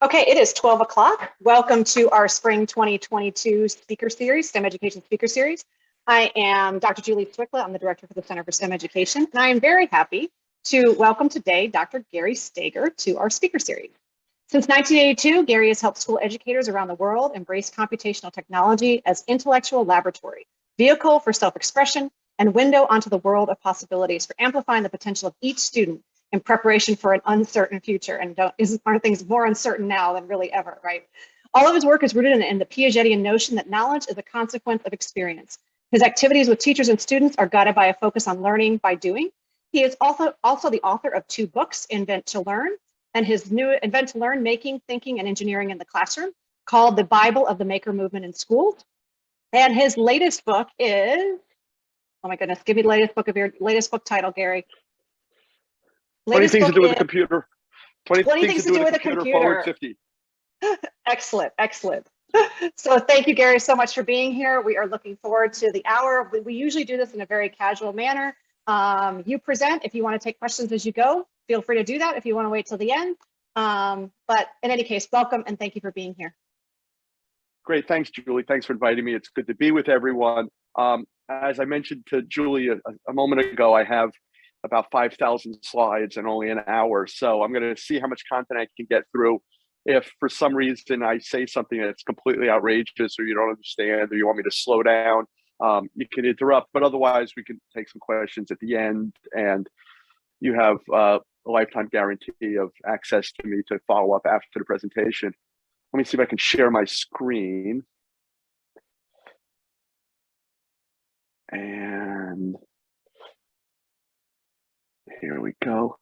Okay, it is 12 o'clock. Welcome to our Spring 2022 Speaker Series, STEM Education Speaker Series. I am Dr. Julie Zwickla. I'm the Director for the Center for STEM Education, and I am very happy to welcome today Dr. Gary Stager to our Speaker Series. Since 1982, Gary has helped school educators around the world embrace computational technology as intellectual laboratory, vehicle for self-expression, and window onto the world of possibilities for amplifying the potential of each student in preparation for an uncertain future. And aren't things more uncertain now than really ever, right? All of his work is rooted in the Piagetian notion that knowledge is a consequence of experience. His activities with teachers and students are guided by a focus on learning by doing. He is also the author of 2 books, Invent to Learn, and his new Invent to Learn, Making, Thinking, and Engineering in the Classroom, called The Bible of the Maker Movement in Schools. And his latest book is, oh my goodness, give me the latest book title, Gary. 20 things to do with a computer. 20 things to do with a computer. Forward 50. Excellent, excellent. So thank you, Gary, so much for being here. We are looking forward to the hour. We usually do this in a very casual manner. You present. If you want to take questions as you go, feel free to do that if you want to wait till the end. But in any case, welcome and thank you for being here. Great, thanks, Julie. Thanks for inviting me. It's good to be with everyone. As I mentioned to Julie a moment ago, I have about 5,000 slides in only an hour. So I'm going to see how much content I can get through. If for some reason I say something that's completely outrageous or you don't understand or you want me to slow down, you can interrupt. But otherwise, we can take some questions at the end. And you have a lifetime guarantee of access to me to follow up after the presentation. Let me see if I can share my screen. And here we go.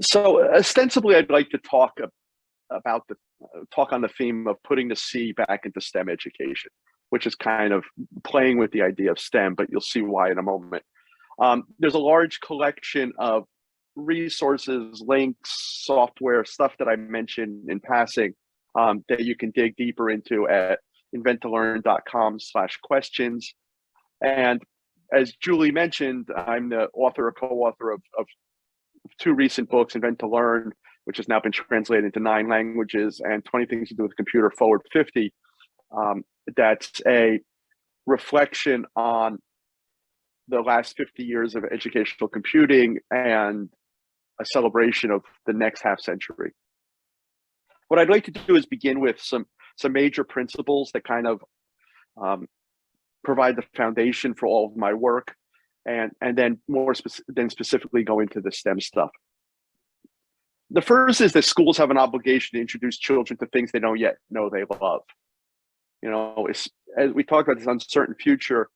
So ostensibly, I'd like to talk on the theme of putting the C back into STEM education, which is kind of playing with the idea of STEM, but you'll see why in a moment. There's a large collection of resources, links, software, stuff that I mentioned in passing that you can dig deeper into at inventtolearn.com/questions. And as Julie mentioned, I'm the author or co-author of 2 recent books, Invent to Learn, which has now been translated into 9 languages, and 20 Things to Do with a Computer, Forward 50. That's a reflection on the last 50 years of educational computing and a celebration of the next half century. What I'd like to do is begin with some major principles that kind of provide the foundation for all of my work, and then specifically go into the STEM stuff. The first is that schools have an obligation to introduce children to things they don't yet know they love. You know, as we talk about this uncertain future,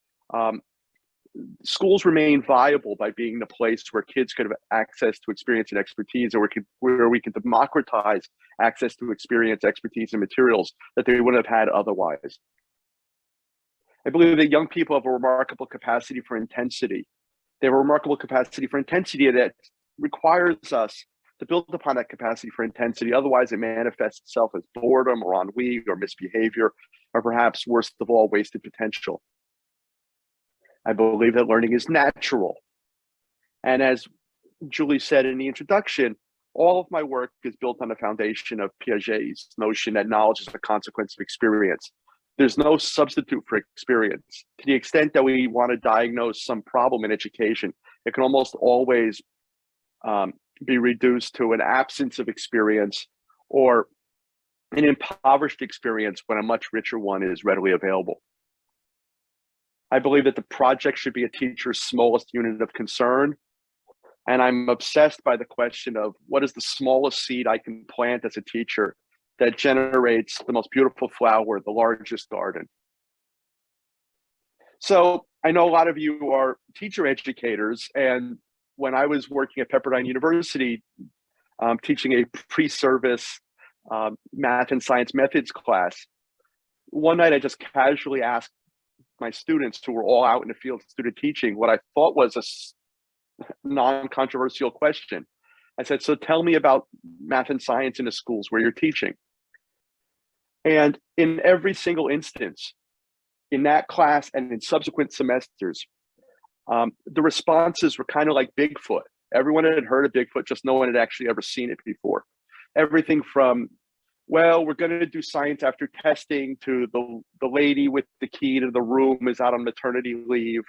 schools remain viable by being the place where kids could have access to experience and expertise, or where we can democratize access to experience, expertise, and materials that they wouldn't have had otherwise. I believe that young people have a remarkable capacity for intensity. They have a remarkable capacity for intensity that requires us to build upon that capacity for intensity. Otherwise, it manifests itself as boredom or ennui or misbehavior, or perhaps worst of all, wasted potential. I believe that learning is natural. And as Julie said in the introduction, all of my work is built on the foundation of Piaget's notion that knowledge is a consequence of experience. There's no substitute for experience. To the extent that we want to diagnose some problem in education, it can almost always be reduced to an absence of experience or an impoverished experience when a much richer one is readily available. I believe that the project should be a teacher's smallest unit of concern. And I'm obsessed by the question of what is the smallest seed I can plant as a teacher that generates the most beautiful flower, the largest garden. So I know a lot of you are teacher educators, and when I was working at Pepperdine University, teaching a pre-service math and science methods class, one night I just casually asked my students, who were all out in the field student teaching, what I thought was a non-controversial question. I said, so tell me about math and science in the schools where you're teaching. And in every single instance, in that class and in subsequent semesters, the responses were kind of like Bigfoot. Everyone had heard of Bigfoot, just no one had actually ever seen it before. everything from, well, we're going to do science after testing, to the lady with the key to the room is out on maternity leave.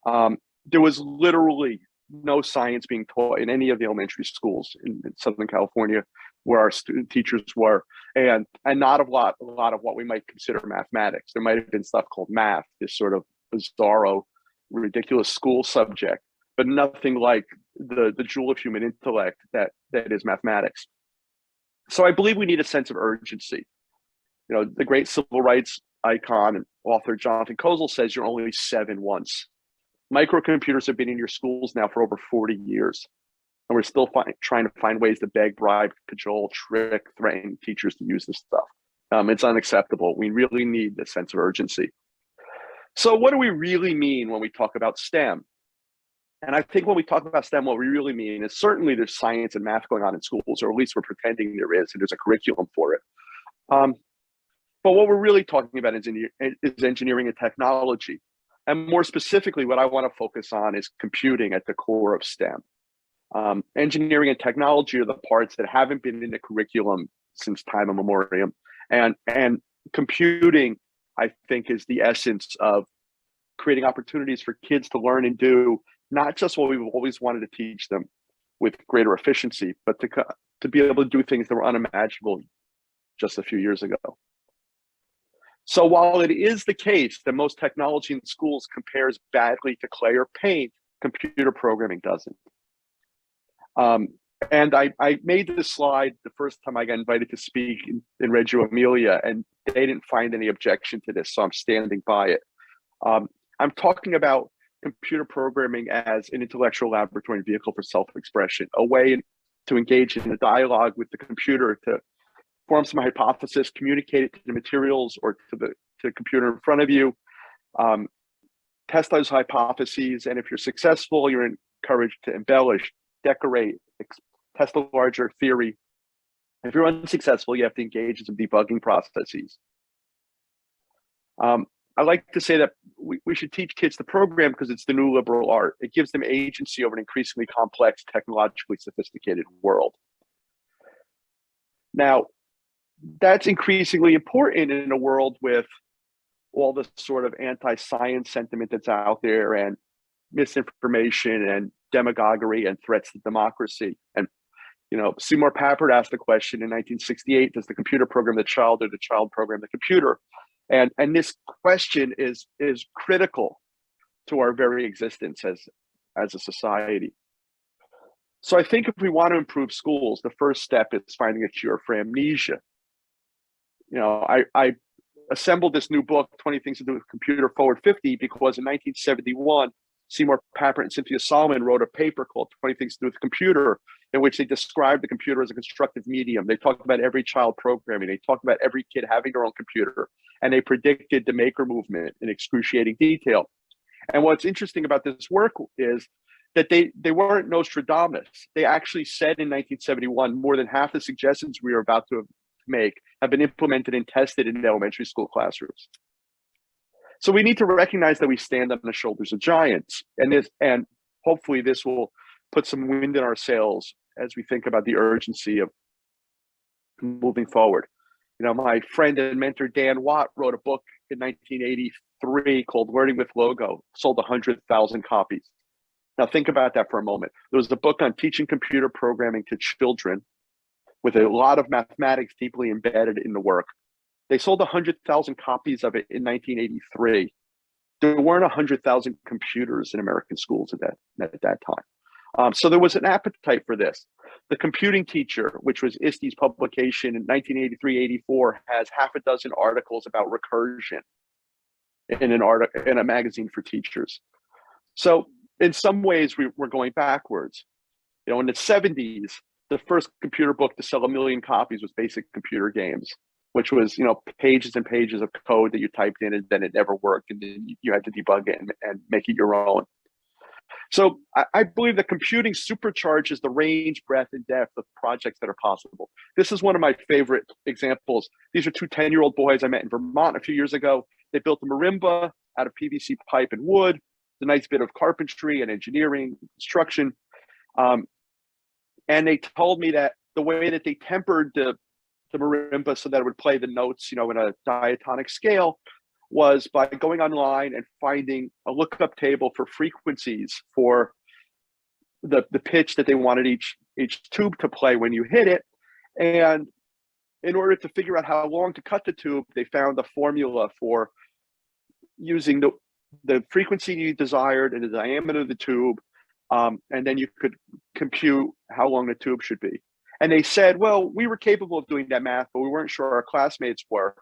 There was literally no science being taught in any of the elementary schools in Southern California where our student teachers were, and not a lot of what we might consider mathematics. There might have been stuff called math, this sort of bizarro, ridiculous school subject, but nothing like the jewel of human intellect that is mathematics. So I believe we need a sense of urgency. You know, the great civil rights icon and author Jonathan Kozol says you're only 7 once. Microcomputers have been in your schools now for over 40 years. And we're still trying to find ways to beg, bribe, cajole, trick, threaten teachers to use this stuff. It's unacceptable. We really need a sense of urgency. So what do we really mean when we talk about STEM? And I think when we talk about STEM, what we really mean is certainly there's science and math going on in schools, or at least we're pretending there is, and there's a curriculum for it. But what we're really talking about is engineering and technology. And more specifically, what I want to focus on is computing at the core of STEM. Engineering and technology are the parts that haven't been in the curriculum since time immemorial. And computing, I think, is the essence of creating opportunities for kids to learn and do not just what we've always wanted to teach them with greater efficiency, but to be able to do things that were unimaginable just a few years ago. So while it is the case that most technology in schools compares badly to clay or paint, computer programming doesn't. And I made this slide the first time I got invited to speak in Reggio Emilia, and they didn't find any objection to this, so I'm standing by it. I'm talking about computer programming as an intellectual laboratory and vehicle for self-expression, a way to engage in a dialogue with the computer to form some hypothesis, communicate it to the materials or to the computer in front of you, test those hypotheses, and if you're successful, you're encouraged to embellish, decorate, test a larger theory. If you're unsuccessful, you have to engage in some debugging processes. I like to say that we should teach kids to program because it's the new liberal art. It gives them agency over an increasingly complex, technologically sophisticated world. Now, that's increasingly important in a world with all the sort of anti-science sentiment that's out there, and misinformation and demagoguery and threats to democracy. And, you know, Seymour Papert asked the question in 1968, does the computer program the child or the child program the computer? And this question is critical to our very existence as a society. So I think if we want to improve schools, the first step is finding a cure for amnesia. You know, I assembled this new book, 20 Things to Do with Computer Forward 50, because in 1971, Seymour Papert and Cynthia Solomon wrote a paper called 20 Things to Do with Computer, in which they described the computer as a constructive medium. They talked about every child programming. They talked about every kid having their own computer, and they predicted the maker movement in excruciating detail. And what's interesting about this work is that they weren't Nostradamus. They actually said in 1971, more than half the suggestions we are about to make have been implemented and tested in elementary school classrooms. So we need to recognize that we stand on the shoulders of giants, and hopefully this will put some wind in our sails as we think about the urgency of moving forward. You know, my friend and mentor Dan Watt wrote a book in 1983 called Learning with Logo, sold 100,000 copies. Now think about that for a moment. There was a book on teaching computer programming to children with a lot of mathematics deeply embedded in the work. They sold 100,000 copies of it in 1983. There weren't 100,000 computers in American schools at that time. So there was an appetite for this. The Computing Teacher, which was ISTE's publication in 1983-84, has half a dozen articles about recursion in a magazine for teachers. So in some ways, we're going backwards. You know, in the 70s, the first computer book to sell 1 million copies was Basic Computer Games, which was, you know, pages and pages of code that you typed in and then it never worked, and then you had to debug it and make it your own. So I believe that computing supercharges the range, breadth, and depth of projects that are possible. This is one of my favorite examples. These are two 10-year-old boys I met in Vermont a few years ago. They built a marimba out of PVC pipe and wood. It's a nice bit of carpentry and engineering, construction. And they told me that the way that they tempered the marimba so that it would play the notes, in a diatonic scale, was by going online and finding a lookup table for frequencies for the pitch that they wanted each tube to play when you hit it. And in order to figure out how long to cut the tube, they found a formula for using the frequency you desired and the diameter of the tube, and then you could compute how long the tube should be. And they said, well, we were capable of doing that math, but we weren't sure our classmates were,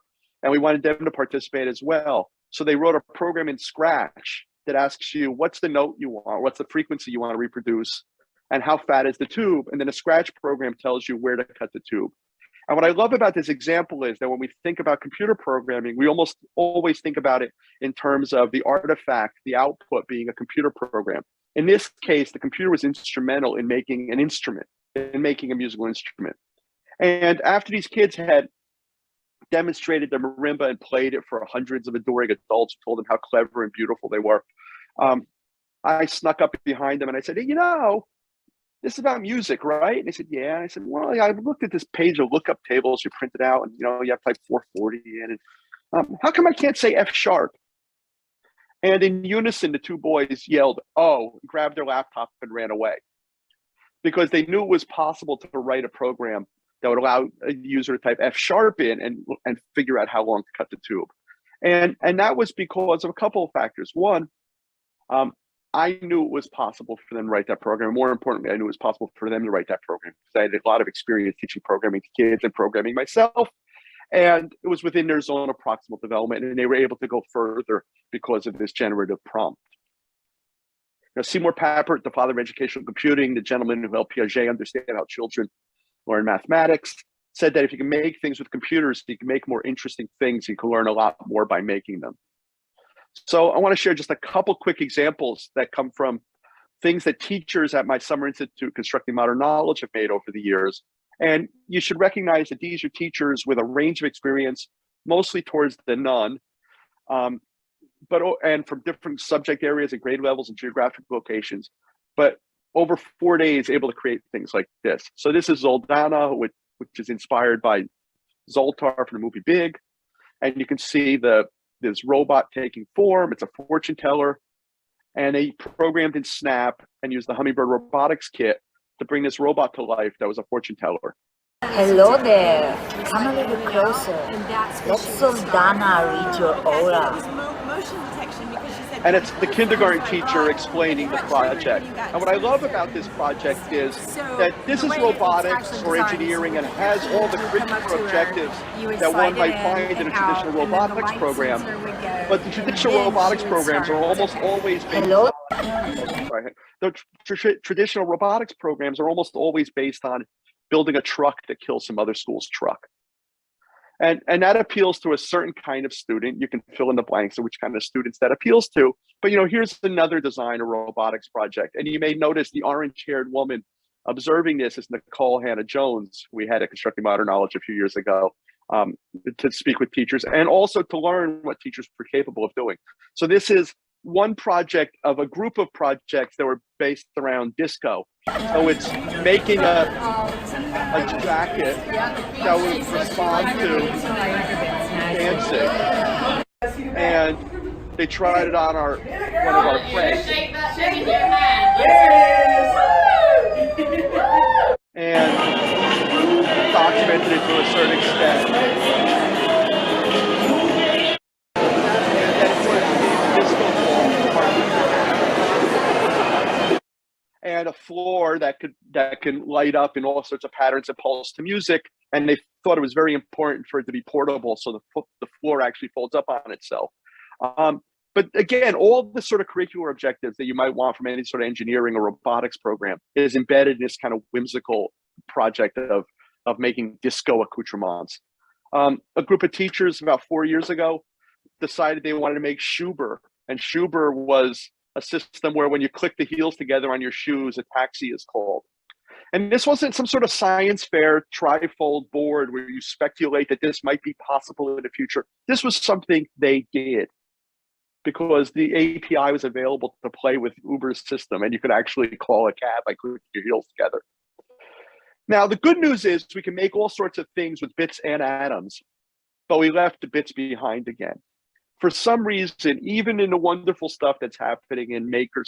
and we wanted them to participate as well. So they wrote a program in Scratch that asks you, what's the note you want, what's the frequency you want to reproduce, and how fat is the tube? And then a Scratch program tells you where to cut the tube. And what I love about this example is that when we think about computer programming, we almost always think about it in terms of the artifact, the output being a computer program. In this case, the computer was instrumental in making an instrument, in making a musical instrument. And after these kids had demonstrated the marimba and played it for hundreds of adoring adults who told them how clever and beautiful they were, I snuck up behind them and I said, hey, this is about music, right? And they said, yeah. And I said, well, I looked at this page of lookup tables you printed out, and you have to type 440 in. And how come I can't say F sharp? And in unison, the two boys yelled, oh, grabbed their laptop and ran away, because they knew it was possible to write a program that would allow a user to type F sharp in and figure out how long to cut the tube. And that was because of a couple of factors. One, I knew it was possible for them to write that program. More importantly, I knew it was possible for them to write that program because I had a lot of experience teaching programming to kids and programming myself. And it was within their zone of proximal development, and they were able to go further because of this generative prompt. Seymour Papert, the father of educational computing, the gentleman who helped Piaget understand how children learn mathematics, said that if you can make things with computers, you can make more interesting things. You can learn a lot more by making them. So I want to share just a couple quick examples that come from things that teachers at my summer institute, Constructing Modern Knowledge, have made over the years. And you should recognize that these are teachers with a range of experience, mostly towards the none, and from different subject areas and grade levels and geographic locations, but over 4 days able to create things like this. So this is Zoldana, which is inspired by Zoltar from the movie Big. And you can see this robot taking form. It's a fortune teller. And they programmed in Snap and used the Hummingbird Robotics Kit to bring this robot to life that was a fortune teller. Hello there. Come a little closer. Let Soldana read your aura. And it's the kindergarten teacher explaining the project. And what I love about this project is that this is robotics or engineering and has all the curricular objectives that one might find in a traditional robotics program. But the traditional robotics programs are almost always based on, the traditional robotics programs are almost always based on building a truck that kills some other school's truck. And that appeals to a certain kind of student. You can fill in the blanks of which kind of students that appeals to. But here's another design, a robotics project. And you may notice the orange-haired woman observing this is Nicole Hannah-Jones. We had at Constructing Modern Knowledge a few years ago to speak with teachers and also to learn what teachers were capable of doing. So this is one project of a group of projects that were based around disco. So it's making a jacket that would respond to dancing. And they tried it on one of our friends. And documented it to a certain extent. And a floor that can light up in all sorts of patterns and pulse to music. And they thought it was very important for it to be portable, so the floor actually folds up on itself. But again, all the sort of curricular objectives that you might want from any sort of engineering or robotics program is embedded in this kind of whimsical project of making disco accoutrements. A group of teachers about 4 years ago decided they wanted to make Schuber, and Schuber was a system where when you click the heels together on your shoes, a taxi is called. And this wasn't some sort of science fair trifold board where you speculate that this might be possible in the future. This was something they did because the API was available to play with Uber's system, and you could actually call a cab by clicking your heels together. Now, the good news is we can make all sorts of things with bits and atoms, but we left the bits behind again. For some reason, even in the wonderful stuff that's happening in maker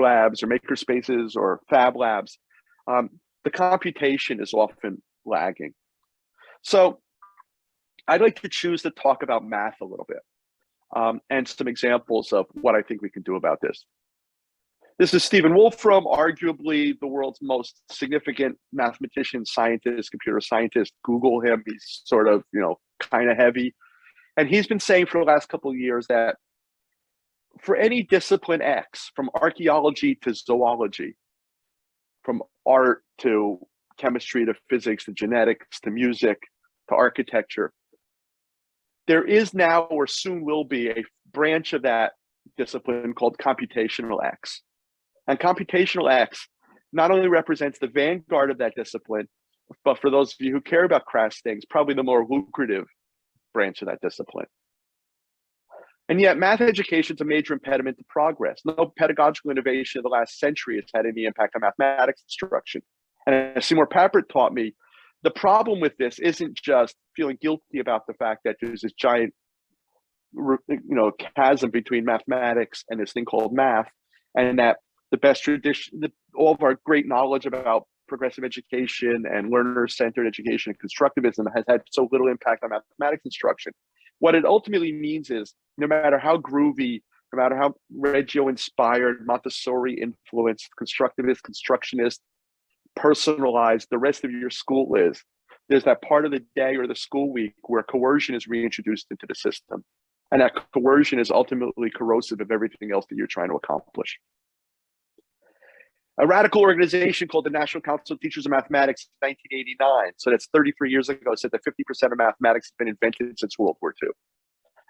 labs or maker spaces or fab labs, the computation is often lagging. So I'd like to choose to talk about math a little bit and some examples of what I think we can do about this. This is Stephen Wolfram, arguably the world's most significant mathematician, scientist, computer scientist. Google him. He's sort of, kind of heavy. And he's been saying for the last couple of years that for any discipline X, from archaeology to zoology, from art to chemistry to physics to genetics to music to architecture, there is now or soon will be a branch of that discipline called computational X. And computational X not only represents the vanguard of that discipline, but for those of you who care about crass things, probably the more lucrative branch of that discipline. And yet math education is a major impediment to progress. No pedagogical innovation of the last century has had any impact on mathematics instruction. And as Seymour Papert taught me, the problem with this isn't just feeling guilty about the fact that there's this giant chasm between mathematics and this thing called math, and that the best tradition, all of our great knowledge about progressive education and learner-centered education and constructivism has had so little impact on mathematics instruction. What it ultimately means is no matter how groovy, no matter how Reggio-inspired, Montessori-influenced, constructivist, constructionist, personalized the rest of your school is, there's that part of the day or the school week where coercion is reintroduced into the system. And that coercion is ultimately corrosive of everything else that you're trying to accomplish. A radical organization called the National Council of Teachers of Mathematics in 1989, so that's 33 years ago, said that 50% of mathematics has been invented since World War II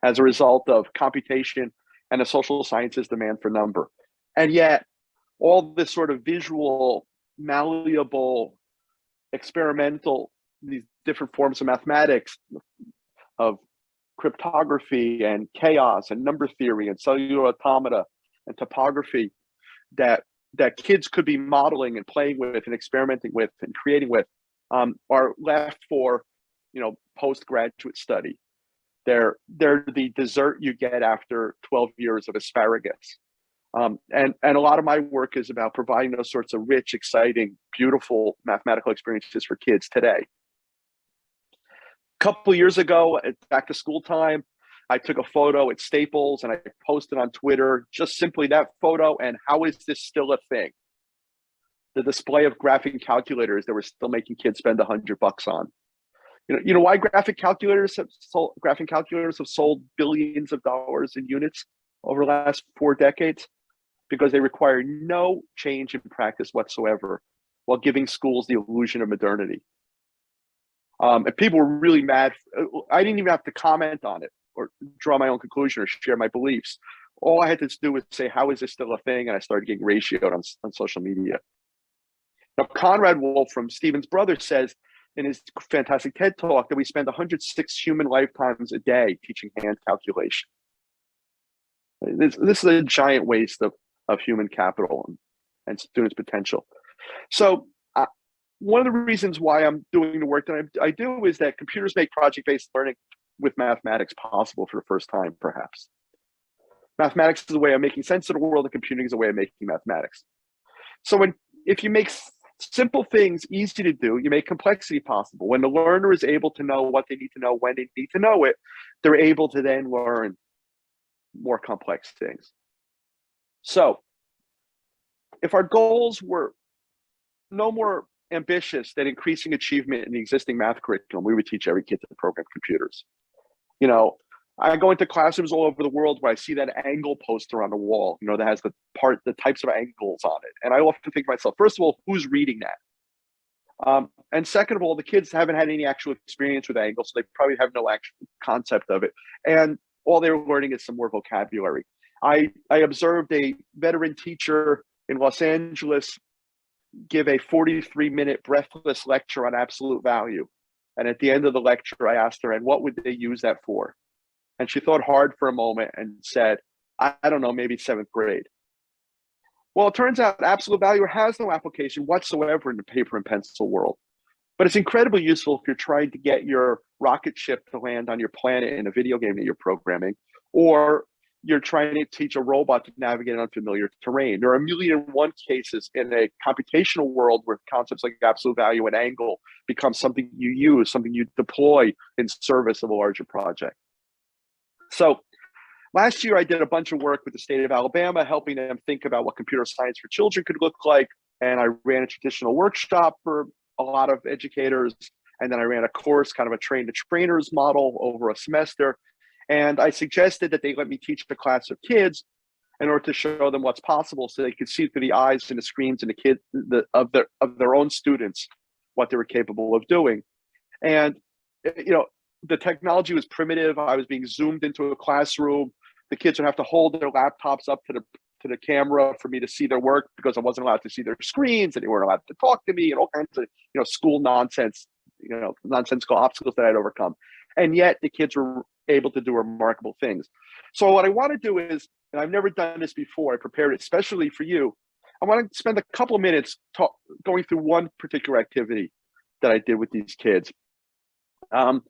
as a result of computation and the social sciences demand for number. And yet, all this sort of visual, malleable, experimental, these different forms of mathematics, of cryptography and chaos and number theory and cellular automata and topography that kids could be modeling and playing with and experimenting with and creating with are left for postgraduate study. They're the dessert you get after 12 years of asparagus. And a lot of my work is about providing those sorts of rich, exciting, beautiful mathematical experiences for kids today. A couple of years ago, at back to school time, I took a photo at Staples and I posted on Twitter, just simply that photo and how is this still a thing? The display of graphing calculators that we're still making kids spend $100 on. You know why graphing calculators have sold billions of dollars in units over the last 4 decades? Because they require no change in practice whatsoever while giving schools the illusion of modernity. And people were really mad. I didn't even have to comment on it or draw my own conclusion or share my beliefs. All I had to do was say, how is this still a thing? And I started getting ratioed on social media. Now, Conrad Wolfram, Stephen's brother, says in his fantastic TED Talk that we spend 106 human lifetimes a day teaching hand calculation. This is a giant waste of human capital and students' potential. So one of the reasons why I'm doing the work that I do is that computers make project-based learning with mathematics possible for the first time, perhaps. Mathematics is a way of making sense of the world, and computing is a way of making mathematics. So if you make simple things easy to do, you make complexity possible. When the learner is able to know what they need to know when they need to know it, they're able to then learn more complex things. So if our goals were no more ambitious than increasing achievement in the existing math curriculum, we would teach every kid to program computers. I go into classrooms all over the world where I see that angle poster on the wall, that has the types of angles on it. And I often think to myself, first of all, who's reading that? And second of all, the kids haven't had any actual experience with angles, so they probably have no actual concept of it. And all they're learning is some more vocabulary. I observed a veteran teacher in Los Angeles give a 43-minute breathless lecture on absolute value. And at the end of the lecture, I asked her, and what would they use that for? And she thought hard for a moment and said, I don't know, maybe 7th grade. Well, it turns out absolute value has no application whatsoever in the paper and pencil world. But it's incredibly useful if you're trying to get your rocket ship to land on your planet in a video game that you're programming, or you're trying to teach a robot to navigate unfamiliar terrain. There are a million and one cases in a computational world where concepts like absolute value and angle become something you use, something you deploy in service of a larger project. So last year, I did a bunch of work with the state of Alabama, helping them think about what computer science for children could look like. And I ran a traditional workshop for a lot of educators. And then I ran a course, kind of a train to trainers model over a semester. And I suggested that they let me teach a class of kids in order to show them what's possible so they could see through the eyes and the screens and the kids of their own students what they were capable of doing. And, you know, the technology was primitive. I was being zoomed into a classroom. The kids would have to hold their laptops up to the camera for me to see their work because I wasn't allowed to see their screens and they weren't allowed to talk to me and all kinds of, you know, school nonsense, you know, nonsensical obstacles that I'd overcome. And yet the kids were able to do remarkable things. So what I want to do is, and I've never done this before, I prepared it especially for you. I want to spend a couple of minutes going through one particular activity that I did with these kids. I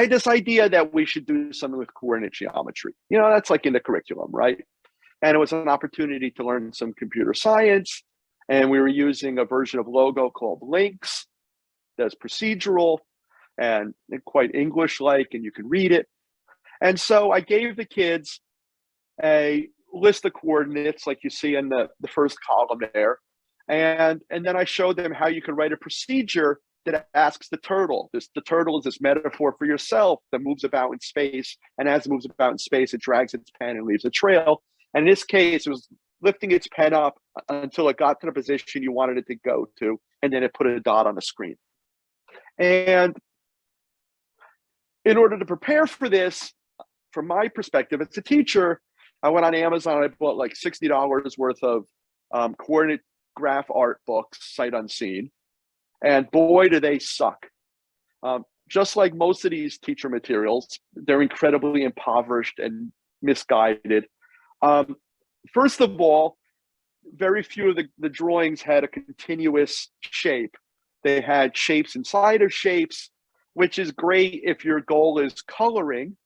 had this idea that we should do something with coordinate geometry. You know, that's like in the curriculum, right? And it was an opportunity to learn some computer science. And we were using a version of Logo called Links that's procedural and quite English-like, and you can read it. And so I gave the kids a list of coordinates like you see in the first column there. And then I showed them how you could write a procedure that asks the turtle. The turtle is this metaphor for yourself that moves about in space. And as it moves about in space, it drags its pen and leaves a trail. And in this case, it was lifting its pen up until it got to the position you wanted it to go to. And then it put a dot on the screen. And in order to prepare for this, from my perspective as a teacher, I went on Amazon. I bought like $60 worth of coordinate graph art books, sight unseen. And boy, do they suck. Just like most of these teacher materials, they're incredibly impoverished and misguided. First of all, very few of the drawings had a continuous shape. They had shapes inside of shapes, which is great if your goal is coloring,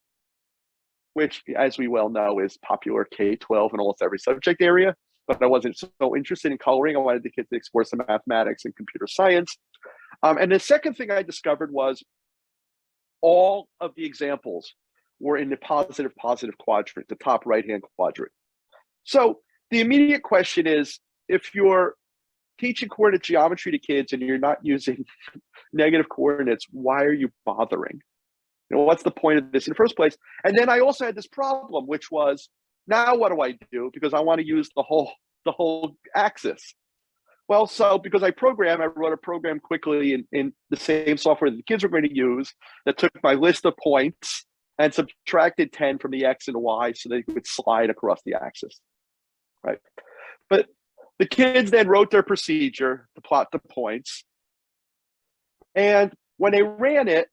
which, as we well know, is popular K-12 in almost every subject area. But I wasn't so interested in coloring. I wanted the kids to explore some mathematics and computer science. And the second thing I discovered was all of the examples were in the positive quadrant, the top right-hand quadrant. So the immediate question is, if you're teaching coordinate geometry to kids and you're not using negative coordinates, why are you bothering? You know, what's the point of this in the first place? And then I also had this problem, which was, now what do I do? Because I want to use the whole axis. Well, so because I wrote a program quickly in the same software that the kids were going to use that took my list of points and subtracted 10 from the X and Y so they could slide across the axis, right? But the kids then wrote their procedure to plot the points. And when they ran it,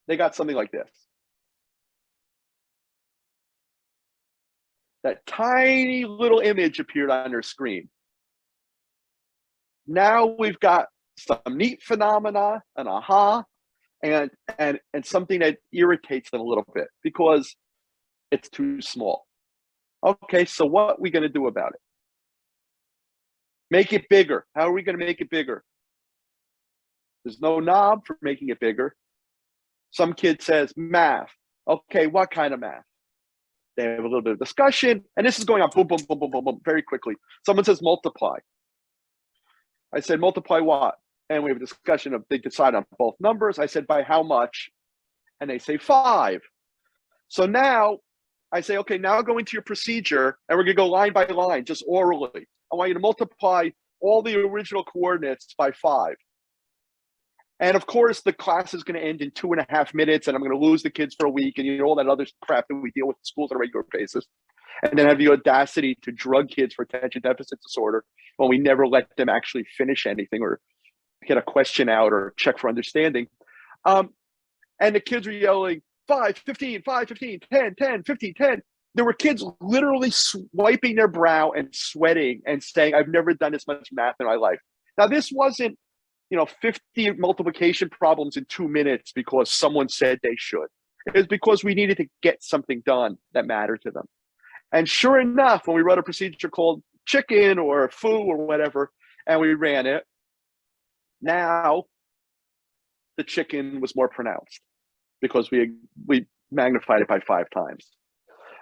they got something like this. That tiny little image appeared on their screen. Now we've got some neat phenomena, an aha, and something that irritates them a little bit because it's too small. Okay, so what are we going to do about it? Make it bigger. How are we going to make it bigger? There's no knob for making it bigger. Some kid says math. Okay, what kind of math? They have a little bit of discussion, and this is going on boom, boom, boom, boom, boom, boom, very quickly. Someone says multiply. I said, multiply what? And we have a discussion of, they decide on both numbers. I said, by how much? And they say 5. So now I say, okay, now go into your procedure, and we're gonna go line by line, just orally. I want you to multiply all the original coordinates by 5. And of course, the class is going to end in 2.5 minutes, and I'm going to lose the kids for a week, and you know all that other crap that we deal with in schools on a regular basis. And then have the audacity to drug kids for attention deficit disorder when we never let them actually finish anything or get a question out or check for understanding. And the kids are yelling, 5, 15, 5, 15, 10, 10, 15, 10. there were kids literally wiping their brow and sweating and saying, I've never done this much math in my life. Now, this wasn't, 50 multiplication problems in 2 minutes because someone said they should. It was because we needed to get something done that mattered to them. And sure enough, when we wrote a procedure called chicken or foo or whatever, and we ran it, now the chicken was more pronounced because we magnified it by 5 times.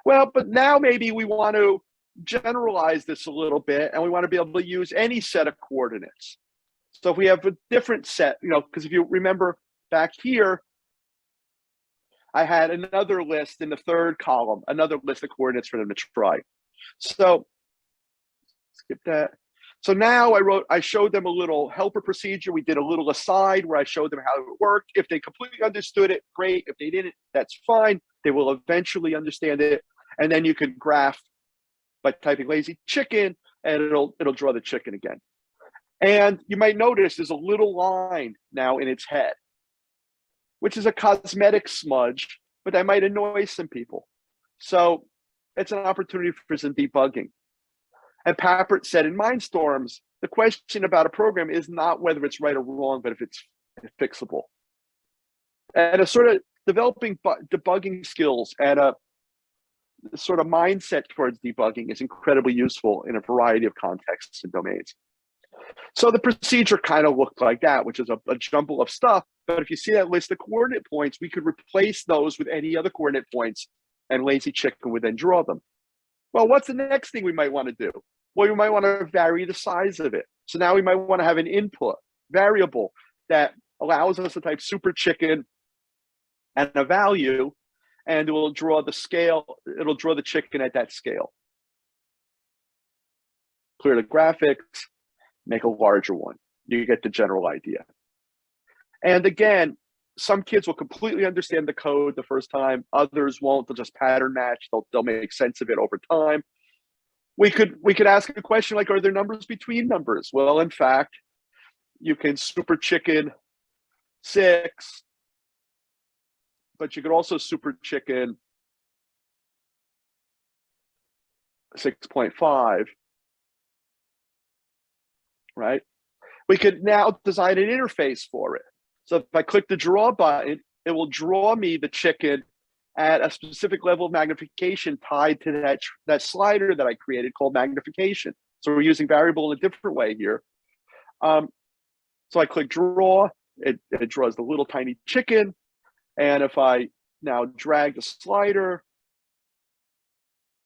Well, but now maybe we want to generalize this a little bit, and we want to be able to use any set of coordinates. So if we have a different set, because if you remember back here, I had another list in the 3rd column, another list of coordinates for them to try. So skip that. So now I showed them a little helper procedure. We did a little aside where I showed them how it worked. If they completely understood it, great. If they didn't, that's fine. They will eventually understand it. And then you could graph by typing lazy chicken, and it'll draw the chicken again. And you might notice there's a little line now in its head, which is a cosmetic smudge, but that might annoy some people. So it's an opportunity for some debugging. And Papert said in Mindstorms, the question about a program is not whether it's right or wrong, but if it's fixable. And a sort of developing debugging skills and a sort of mindset towards debugging is incredibly useful in a variety of contexts and domains. So the procedure kind of looked like that, which is a jumble of stuff. But if you see that list of coordinate points, we could replace those with any other coordinate points, and lazy chicken would then draw them. Well, what's the next thing we might want to do? Well, we might want to vary the size of it. So now we might want to have an input variable that allows us to type super chicken and a value, and it will draw the scale. It'll draw the chicken at that scale. Clear the graphics, make a larger one. You get the general idea. And again, some kids will completely understand the code the first time. Others won't. They'll just pattern match. They'll make sense of it over time. We could ask a question like, are there numbers between numbers? Well, in fact, you can super chicken 6, but you could also super chicken 6.5, right? We could now design an interface for it. So if I click the draw button, it will draw me the chicken at a specific level of magnification tied to that slider that I created called magnification. So we're using variable in a different way here. So I click draw, it draws the little tiny chicken. And if I now drag the slider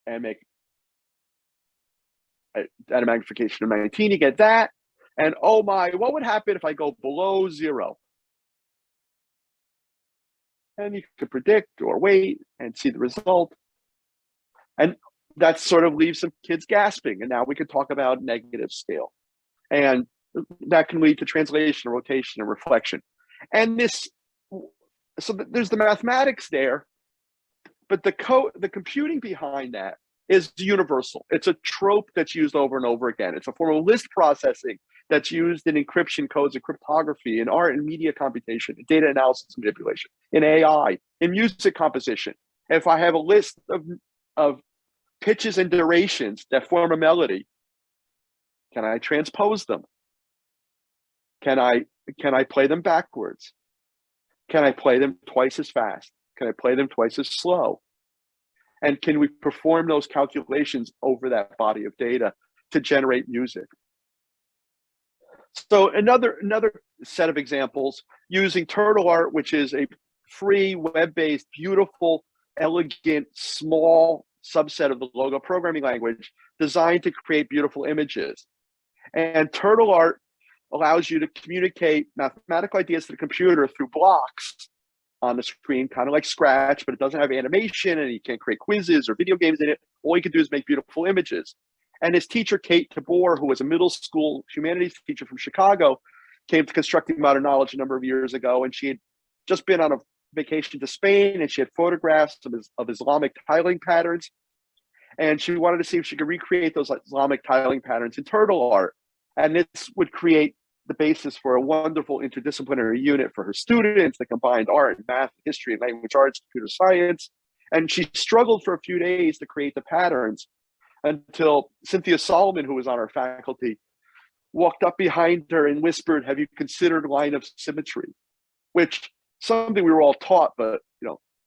and make at a magnification of 19, you get that. And oh my, what would happen if I go below 0? And you could predict or wait and see the result. And that sort of leaves some kids gasping. And now we could talk about negative scale. And that can lead to translation, rotation, and reflection. And so there's the mathematics there, but the computing behind that is universal. It's a trope that's used over and over again. It's a form of list processing that's used in encryption codes and cryptography, in art and media computation, in data analysis and manipulation, in AI, in music composition. If I have a list of pitches and durations that form a melody, can I transpose them? Can I play them backwards? Can I play them twice as fast? Can I play them twice as slow? And can we perform those calculations over that body of data to generate music? So another set of examples using Turtle Art, which is a free web-based, beautiful, elegant, small subset of the Logo programming language designed to create beautiful images. And Turtle Art allows you to communicate mathematical ideas to the computer through blocks on the screen, kind of like Scratch, but it doesn't have animation and you can't create quizzes or video games in it. All you can do is make beautiful images. And his teacher, Kate Tabor, who was a middle school humanities teacher from Chicago, came to Constructing Modern Knowledge a number of years ago, and she had just been on a vacation to Spain, and she had photographs of Islamic tiling patterns. And she wanted to see if she could recreate those Islamic tiling patterns in Turtle Art. And this would create the basis for a wonderful interdisciplinary unit for her students that combined art and math, history, and language arts, computer science. And she struggled for a few days to create the patterns until Cynthia Solomon, who was on our faculty, walked up behind her and whispered, "Have you considered line of symmetry?" Which something we were all taught, but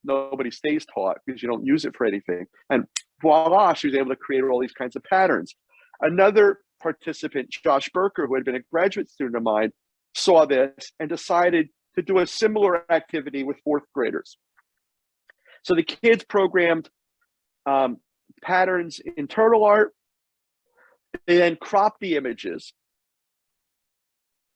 nobody stays taught because you don't use it for anything. And voila, she was able to create all these kinds of patterns. Another participant, Josh Berker, who had been a graduate student of mine, saw this and decided to do a similar activity with fourth graders. So the kids programmed patterns in turtle art. They then cropped the images,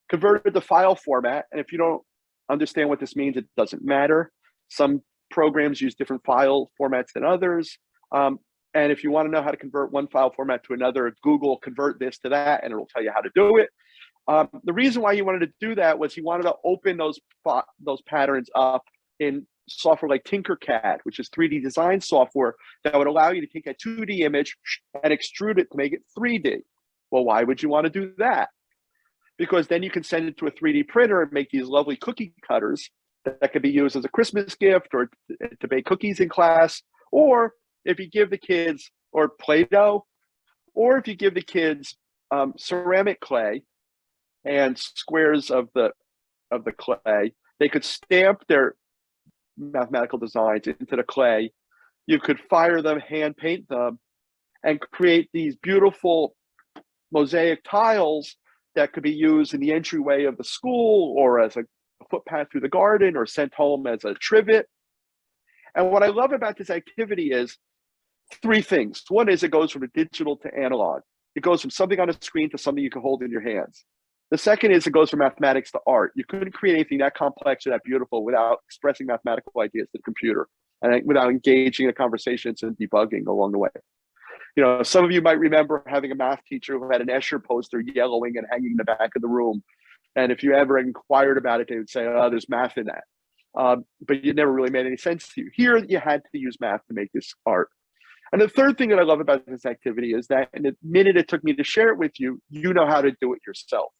converted the file format. And if you don't understand what this means, it doesn't matter. Some programs use different file formats than others. And if you want to know how to convert one file format to another, Google convert this to that, and it'll tell you how to do it. The reason why he wanted to do that was he wanted to open those patterns up in software like Tinkercad, which is 3D design software that would allow you to take a 2D image and extrude it to make it 3D. Well, why would you want to do that? Because then you can send it to a 3D printer and make these lovely cookie cutters that could be used as a Christmas gift or to bake cookies in class. Or if you give the kids, or Play-Doh, or if you give the kids ceramic clay and squares of the clay, they could stamp their mathematical designs into the clay. You could fire them, hand paint them, and create these beautiful mosaic tiles that could be used in the entryway of the school or as a footpath through the garden or sent home as a trivet. And what I love about this activity is three things. One is it goes from digital to analog. It goes from something on a screen to something you can hold in your hands. The second is it goes from mathematics to art. You couldn't create anything that complex or that beautiful without expressing mathematical ideas to the computer and without engaging in conversations and debugging along the way. Some of you might remember having a math teacher who had an Escher poster yellowing and hanging in the back of the room. And if you ever inquired about it, they would say, "Oh, there's math in that." But it never really made any sense to you. Here, you had to use math to make this art. And the third thing that I love about this activity is that in the minute it took me to share it with you, you know how to do it yourself,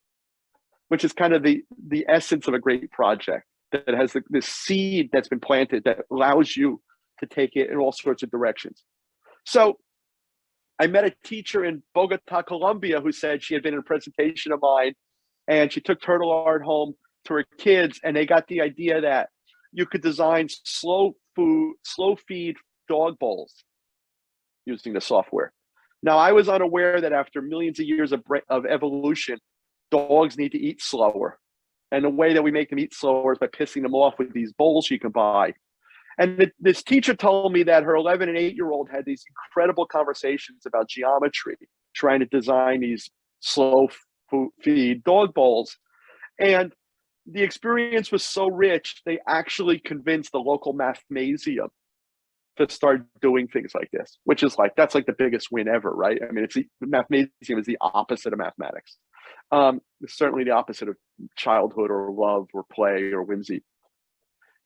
which is kind of the essence of a great project that has this seed that's been planted that allows you to take it in all sorts of directions. So I met a teacher in Bogota, Colombia, who said she had been in a presentation of mine and she took turtle art home to her kids, and they got the idea that you could design slow feed dog bowls using the software. Now, I was unaware that after millions of years of evolution, dogs need to eat slower. And the way that we make them eat slower is by pissing them off with these bowls you can buy. And this teacher told me that her 11 and 8-year-old had these incredible conversations about geometry, trying to design these slow feed dog bowls. And the experience was so rich, they actually convinced the local Amnesia to start doing things like this, which is that's the biggest win ever, right? I mean, Mathnasium is the opposite of mathematics. It's certainly the opposite of childhood or love or play or whimsy.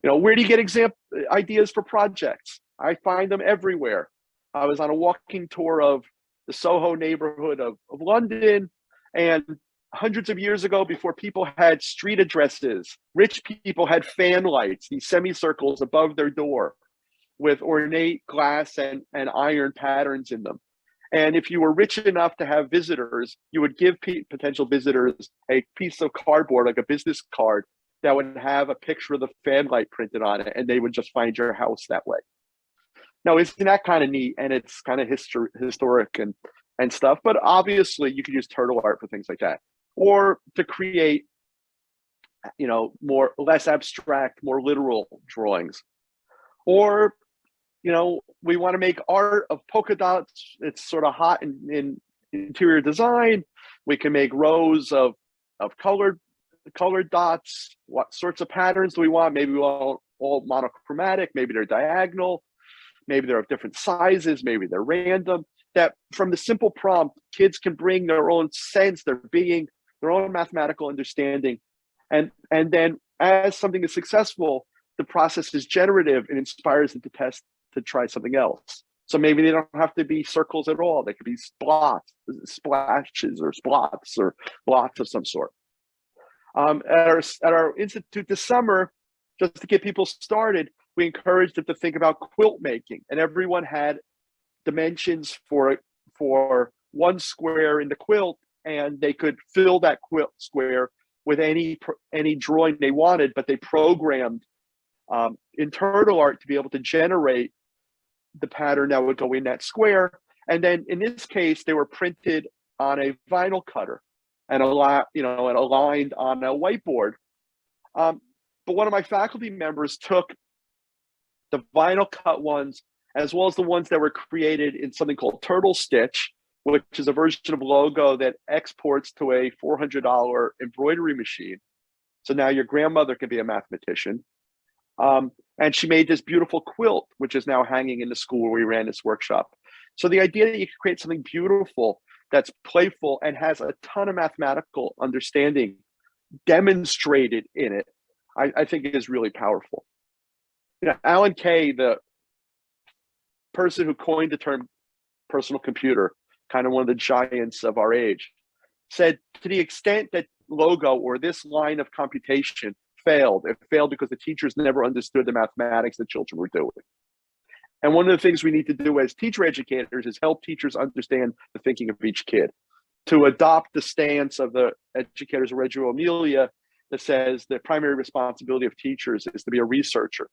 Where do you get ideas for projects? I find them everywhere. I was on a walking tour of the Soho neighborhood of London, and hundreds of years ago, before people had street addresses, rich people had fan lights, these semicircles above their door with ornate glass and iron patterns in them. And if you were rich enough to have visitors, you would give potential visitors a piece of cardboard, like a business card, that would have a picture of the fan light printed on it, and they would just find your house that way. Now, isn't that kind of neat? And it's kind of historic and stuff, but obviously you could use turtle art for things like that, or to create, less abstract, more literal drawings. Or, we want to make art of polka dots. It's sort of hot in interior design. We can make rows of colored dots. What sorts of patterns do we want? Maybe we want all monochromatic, maybe they're diagonal, maybe they're of different sizes, maybe they're random. That from the simple prompt, kids can bring their own sense, their being, their own mathematical understanding. And then as something is successful, the process is generative and inspires them to try something else. So maybe they don't have to be circles at all. They could be splashes or splots or blots of some sort. At our institute this summer, just to get people started, we encouraged them to think about quilt making, and everyone had dimensions for one square in the quilt, and they could fill that quilt square with any drawing they wanted, but they programmed internal art to be able to generate the pattern that would go in that square. And then in this case, they were printed on a vinyl cutter and aligned on a whiteboard. But one of my faculty members took the vinyl cut ones, as well as the ones that were created in something called Turtle Stitch, which is a version of Logo that exports to a $400 embroidery machine. So now your grandmother can be a mathematician. And she made this beautiful quilt, which is now hanging in the school where we ran this workshop. So the idea that you can create something beautiful that's playful and has a ton of mathematical understanding demonstrated in it, I think is really powerful. Alan Kay, the person who coined the term personal computer, kind of one of the giants of our age, said to the extent that Logo or this line of computation failed, it failed because the teachers never understood the mathematics that children were doing. And one of the things we need to do as teacher educators is help teachers understand the thinking of each kid, to adopt the stance of the educators of Reggio Emilia that says the primary responsibility of teachers is to be a researcher,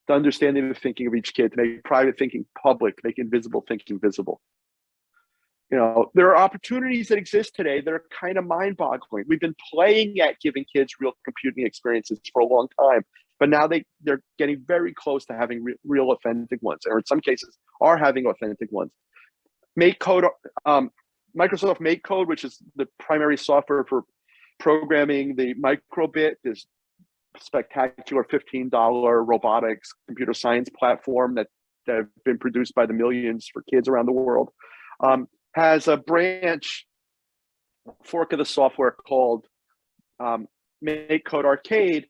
to understanding the thinking of each kid, to make private thinking public, make invisible thinking visible. There are opportunities that exist today that are kind of mind-boggling. We've been playing at giving kids real computing experiences for a long time, but now they're getting very close to having real authentic ones, or in some cases are having authentic ones. Microsoft MakeCode, which is the primary software for programming the microbit, this spectacular $15 robotics computer science platform that have been produced by the millions for kids around the world, has a branch fork of the software called MakeCode Arcade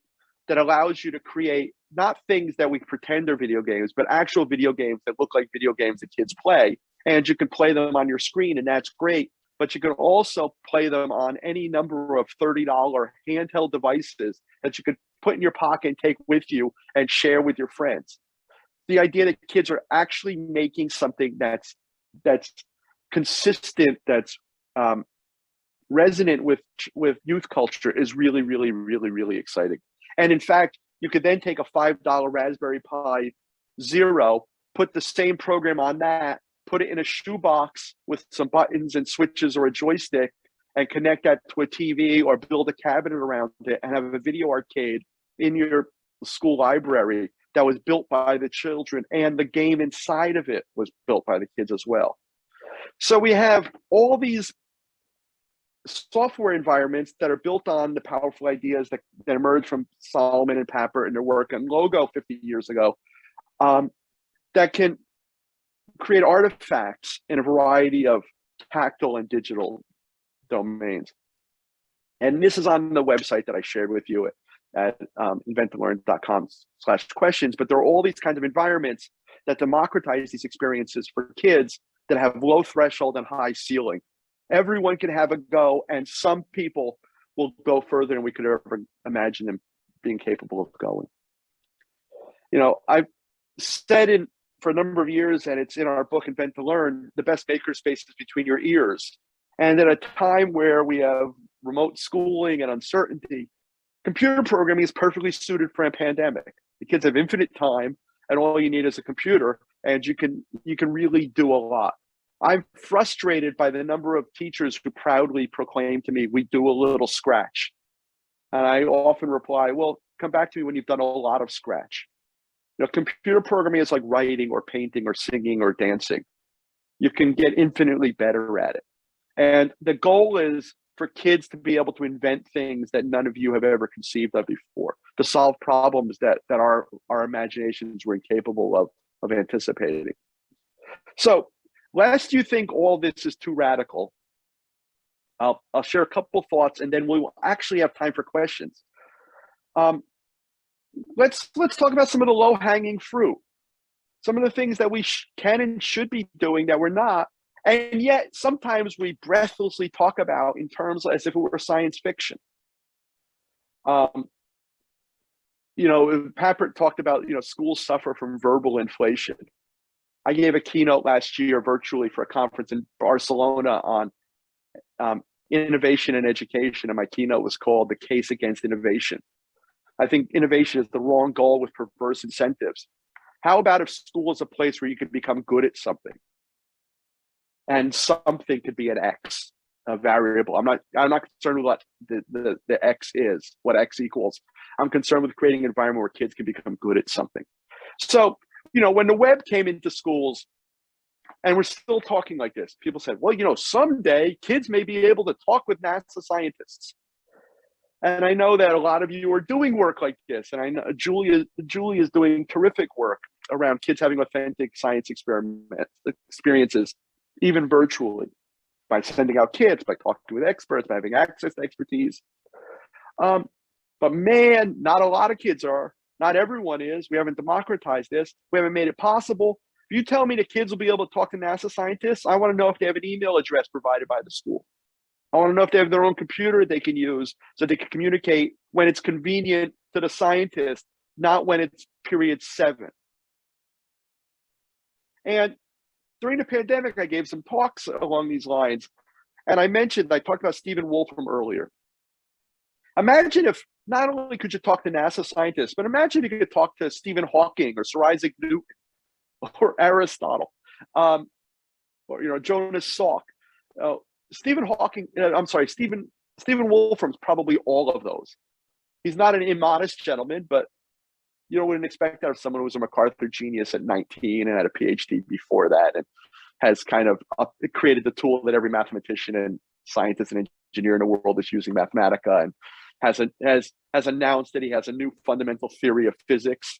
that allows you to create not things that we pretend are video games, but actual video games that look like video games that kids play. And you can play them on your screen, and that's great. But you can also play them on any number of $30 handheld devices that you could put in your pocket and take with you and share with your friends. The idea that kids are actually making something that's consistent, that's resonant with youth culture is really, really, really, really exciting. And in fact, you could then take a $5 Raspberry Pi Zero, put the same program on that, put it in a shoebox with some buttons and switches or a joystick, and connect that to a TV or build a cabinet around it and have a video arcade in your school library that was built by the children, and the game inside of it was built by the kids as well. So we have all these software environments that are built on the powerful ideas that emerged from Solomon and Papert and their work on Logo 50 years ago, that can create artifacts in a variety of tactile and digital domains. And this is on the website that I shared with you at inventandlearn.com/questions. But there are all these kinds of environments that democratize these experiences for kids that have low threshold and high ceiling. Everyone can have a go, and some people will go further than we could ever imagine them being capable of going. I've said for a number of years, and it's in our book, Invent to Learn, the best makerspace is between your ears. And at a time where we have remote schooling and uncertainty, computer programming is perfectly suited for a pandemic. The kids have infinite time, and all you need is a computer, and you can really do a lot. I'm frustrated by the number of teachers who proudly proclaim to me, we do a little Scratch. And I often reply, well, come back to me when you've done a lot of Scratch. Computer programming is like writing or painting or singing or dancing. You can get infinitely better at it. And the goal is for kids to be able to invent things that none of you have ever conceived of before, to solve problems that our imaginations were incapable of anticipating. So, lest you think all this is too radical, I'll share a couple thoughts, and then we will actually have time for questions. Let's talk about some of the low-hanging fruit, some of the things that we can and should be doing that we're not, and yet sometimes we breathlessly talk about in terms as if it were science fiction. Papert talked about, schools suffer from verbal inflation. I gave a keynote last year virtually for a conference in Barcelona on innovation and education, and my keynote was called "The Case Against Innovation." I think innovation is the wrong goal with perverse incentives. How about if school is a place where you could become good at something, and something could be an X, a variable. I'm not concerned with what the X is, what X equals. I'm concerned with creating an environment where kids can become good at something. So, when the web came into schools, and we're still talking like this, people said, well, someday kids may be able to talk with NASA scientists. And I know that a lot of you are doing work like this. And I know Julie is doing terrific work around kids having authentic science experiences, even virtually, by sending out kits, by talking with experts, by having access to expertise. But man, not a lot of kids are. Not everyone is. We haven't democratized this. We haven't made it possible. If you tell me the kids will be able to talk to NASA scientists, I want to know if they have an email address provided by the school. I want to know if they have their own computer they can use so they can communicate when it's convenient to the scientist, not when it's period 7. And during the pandemic, I gave some talks along these lines. And I talked about Stephen Wolfram earlier. Imagine if not only could you talk to NASA scientists, but imagine if you could talk to Stephen Hawking or Sir Isaac Newton or Aristotle, or Jonas Salk. Stephen Wolfram's probably all of those. He's not an immodest gentleman, but you wouldn't expect that of someone who was a MacArthur genius at 19 and had a PhD before that, and has kind of created the tool that every mathematician and scientist and engineer in the world is using, Mathematica, and has announced that he has a new fundamental theory of physics.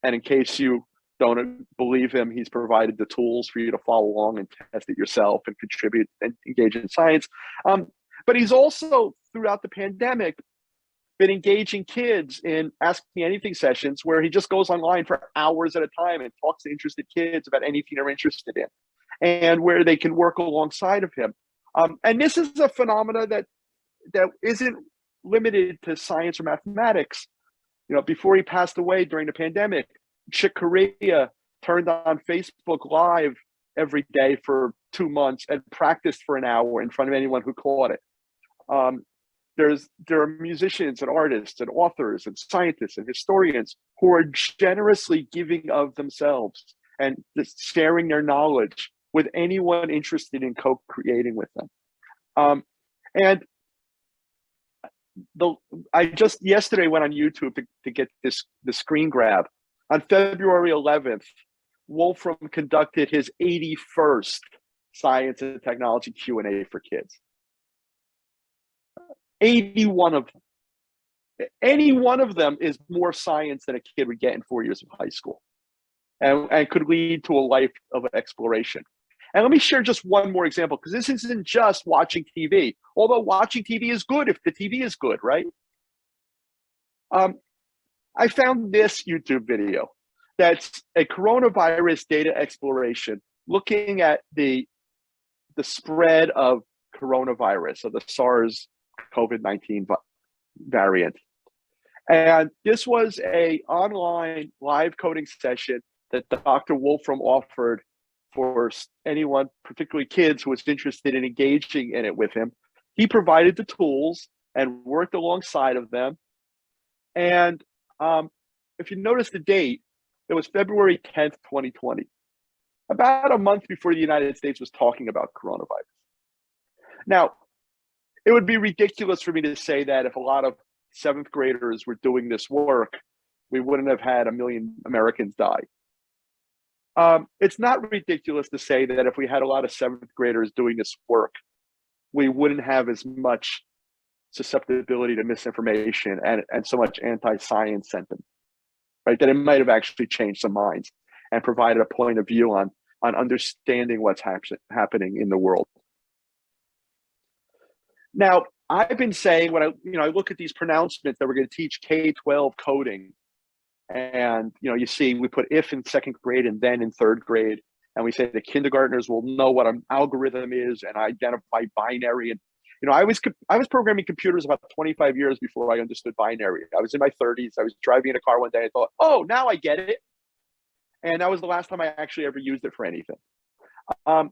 And in case you don't believe him, he's provided the tools for you to follow along and test it yourself and contribute and engage in science. But he's also, throughout the pandemic, been engaging kids in Ask Me Anything sessions where he just goes online for hours at a time and talks to interested kids about anything they're interested in, and where they can work alongside of him. And this is a phenomena that isn't limited to science or mathematics. Before he passed away during the pandemic, Chick Corea turned on Facebook Live every day for 2 months and practiced for an hour in front of anyone who caught it. There are musicians and artists and authors and scientists and historians who are generously giving of themselves and sharing their knowledge with anyone interested in co-creating with them. I just yesterday went on YouTube to get the screen grab. On February 11th, Wolfram conducted his 81st Science and Technology Q&A for kids. 81 of them. Any one of them is more science than a kid would get in 4 years of high school, and could lead to a life of exploration. And let me share just one more example, because this isn't just watching TV, although watching TV is good if the TV is good, right? I found this YouTube video that's a coronavirus data exploration looking at the spread of coronavirus, of the SARS COVID-19 variant. And this was a online live coding session that Dr. Wolfram offered for anyone, particularly kids, who was interested in engaging in it with him. He provided the tools and worked alongside of them. And if you notice the date, it was February 10th, 2020, about a month before the United States was talking about coronavirus. Now, it would be ridiculous for me to say that if a lot of 7th graders were doing this work, we wouldn't have had 1 million Americans die. It's not ridiculous to say that if we had a lot of 7th graders doing this work, we wouldn't have as much susceptibility to misinformation and so much anti-science sentiment, right? That it might have actually changed some minds and provided a point of view on understanding what's happening in the world. Now, I've been saying when I look at these pronouncements that we're going to teach K-12 coding, and you see we put if in 2nd grade and then in 3rd grade, and we say the kindergartners will know what an algorithm is and identify binary, I was programming computers about 25 years before I understood binary. I was in my 30s. I was driving in a car one day. I thought, oh, now I get it. And that was the last time I actually ever used it for anything. And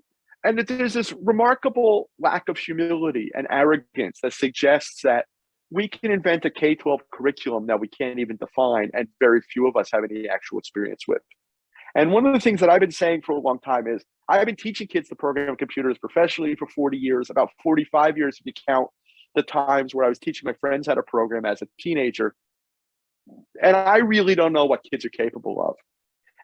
there's this remarkable lack of humility and arrogance that suggests that we can invent a K-12 curriculum that we can't even define, and very few of us have any actual experience with. And one of the things that I've been saying for a long time is I've been teaching kids to program computers professionally for 40 years, about 45 years if you count the times where I was teaching my friends how to program as a teenager. And I really don't know what kids are capable of.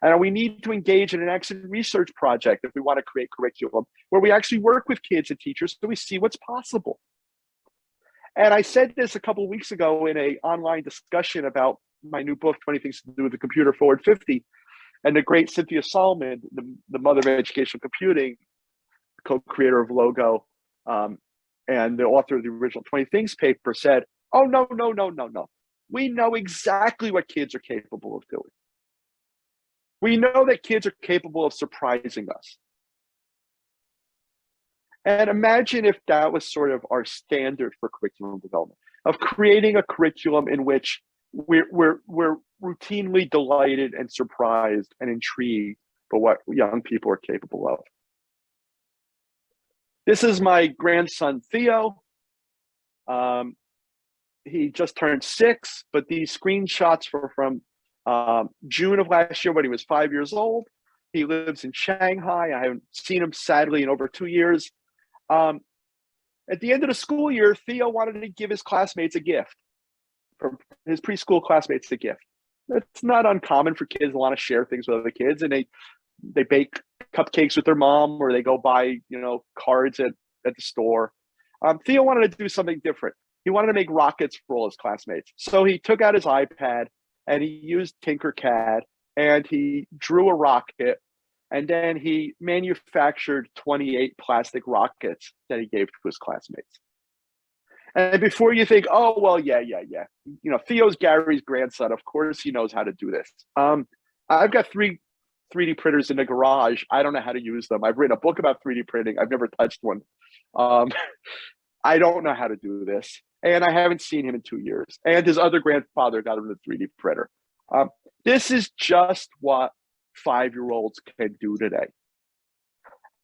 And we need to engage in an excellent research project if we want to create curriculum where we actually work with kids and teachers so we see what's possible. And I said this a couple of weeks ago in an online discussion about my new book, 20 Things to Do with the Computer Forward 50. And the great Cynthia Solomon, the mother of educational computing, co-creator of Logo, and the author of the original 20 Things paper said, oh, no. We know exactly what kids are capable of doing. We know that kids are capable of surprising us. And imagine if that was sort of our standard for curriculum development, of creating a curriculum in which we're routinely delighted and surprised and intrigued by what young people are capable of. This is my grandson, Theo. He just turned 6, but these screenshots were from June of last year when he was 5 years old. He lives in Shanghai. I haven't seen him, sadly, in over 2 years. At the end of the school year, Theo wanted to give his classmates a gift, from his preschool classmates a gift. It's not uncommon for kids to want to share things with other kids, and they bake cupcakes with their mom, or they go buy cards at the store. Theo wanted to do something different. He wanted to make rockets for all his classmates. So he took out his iPad and he used Tinkercad and he drew a rocket, and then he manufactured 28 plastic rockets that he gave to his classmates. And before you think, oh, well, yeah. Theo's Gary's grandson. Of course he knows how to do this. I've got 3D printers in the garage. I don't know how to use them. I've written a book about 3D printing. I've never touched one. I don't know how to do this. And I haven't seen him in 2 years. And his other grandfather got him the 3D printer. This is just what 5-year-olds can do today.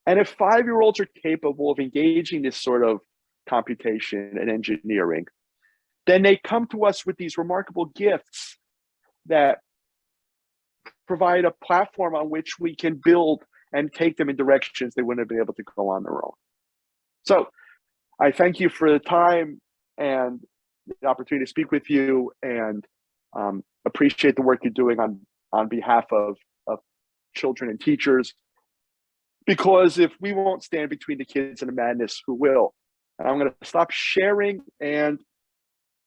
And if 5-year-olds are capable of engaging this sort of computation and engineering, then they come to us with these remarkable gifts that provide a platform on which we can build and take them in directions they wouldn't have been able to go on their own. So I thank you for the time and the opportunity to speak with you, and appreciate the work you're doing on behalf of children and teachers, because if we won't stand between the kids and the madness, who will? And I'm going to stop sharing and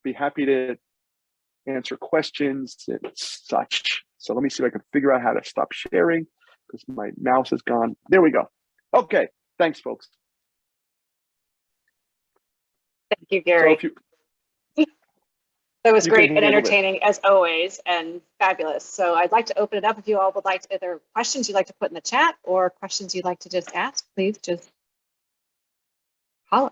be happy to answer questions and such. So let me see if I can figure out how to stop sharing, because my mouse is gone. There we go. Okay, thanks, folks. Thank you, Gary. So that was great can and handle it. entertaining as always, and fabulous. So I'd like to open it up. If you all would like to, if there are questions you'd like to put in the chat or questions you'd like to just ask, please just holler.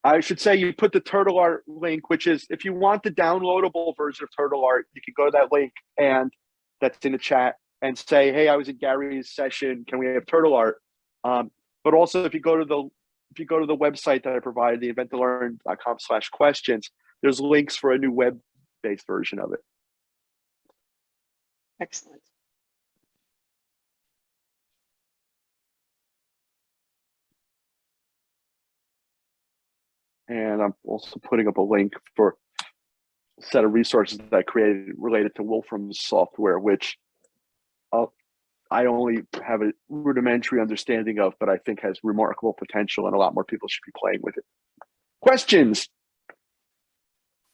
I should say you put the Turtle Art link, which is, if you want the downloadable version of Turtle Art, you can go to that link, and that's in the chat, and say, hey, I was in Gary's session, can we have Turtle Art? But also, if you go to the website that I provided, the invent2learn.com/questions, there's links for a new web-based version of it. Excellent. And I'm also putting up a link for a set of resources that I created related to Wolfram's software, which I only have a rudimentary understanding of, but I think has remarkable potential, and a lot more people should be playing with it. Questions?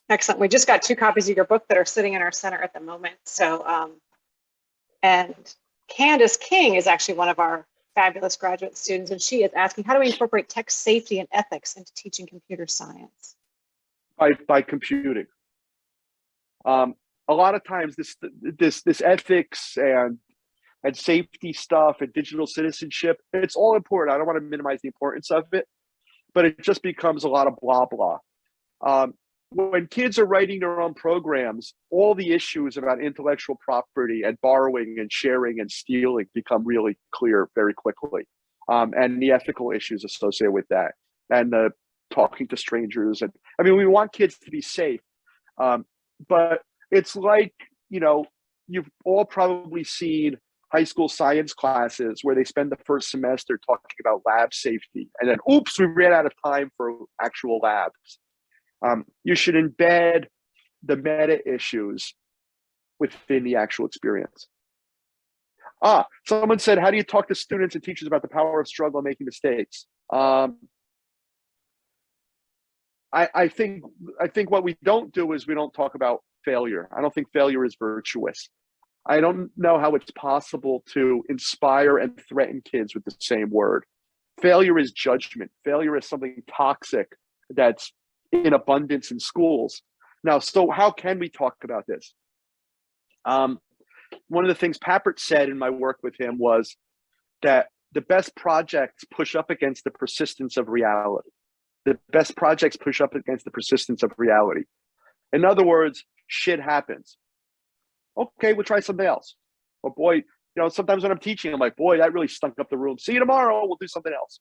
Excellent. We just got 2 copies of your book that are sitting in our center at the moment. So, and Candace King is actually one of our fabulous graduate students, and she is asking, how do we incorporate tech safety and ethics into teaching computer science? By computing. A lot of times this ethics and and safety stuff and digital citizenship. It's all important. I don't want to minimize the importance of it, but it just becomes a lot of blah, blah. When kids are writing their own programs, all the issues about intellectual property and borrowing and sharing and stealing become really clear very quickly. And the ethical issues associated with that, and the talking to strangers. And I mean, we want kids to be safe, but it's like, you know, you've all probably seen high school science classes where they spend the first semester talking about lab safety, and then, oops, we ran out of time for actual labs. You should embed the meta issues within the actual experience. Someone said, how do you talk to students and teachers about the power of struggle and making mistakes? I think what we don't do is we don't talk about failure. I don't think failure is virtuous. I don't know how it's possible to inspire and threaten kids with the same word. Failure is judgment. Failure is something toxic that's in abundance in schools. Now, so how can we talk about this? One of the things Papert said in my work with him was that the best projects push up against the persistence of reality. The best projects push up against the persistence of reality. In other words, shit happens. Okay, we'll try something else. Or boy, you know, sometimes when I'm teaching, I'm like, boy, that really stunk up the room. See you tomorrow, we'll do something else.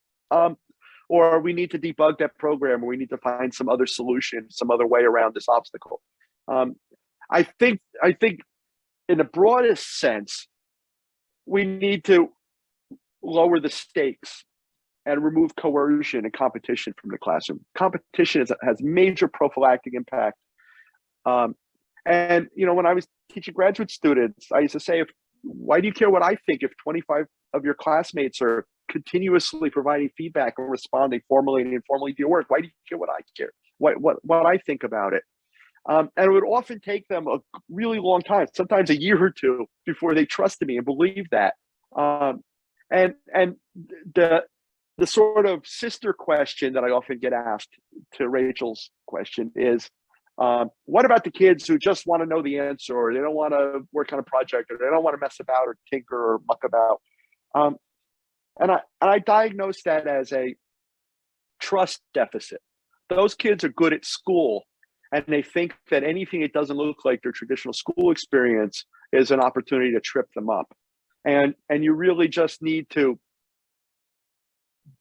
Or we need to debug that program, or we need to find some other solution, some other way around this obstacle. I think in the broadest sense, we need to lower the stakes and remove coercion and competition from the classroom. Competition has major prophylactic impact. And you know, when I was teaching graduate students, I used to say, why do you care what I think if 25 of your classmates are continuously providing feedback and responding formally and informally to your work? Why do you care what I care? What I think about it? And it would often take them a really long time, sometimes a year or two, before they trusted me and believed that. And the sort of sister question that I often get asked to Rachel's question is, what about the kids who just want to know the answer, or they don't want to work on a project, or they don't want to mess about or tinker or muck about? And I diagnose that as a trust deficit. Those kids are good at school, and they think that anything that doesn't look like their traditional school experience is an opportunity to trip them up. And you really just need to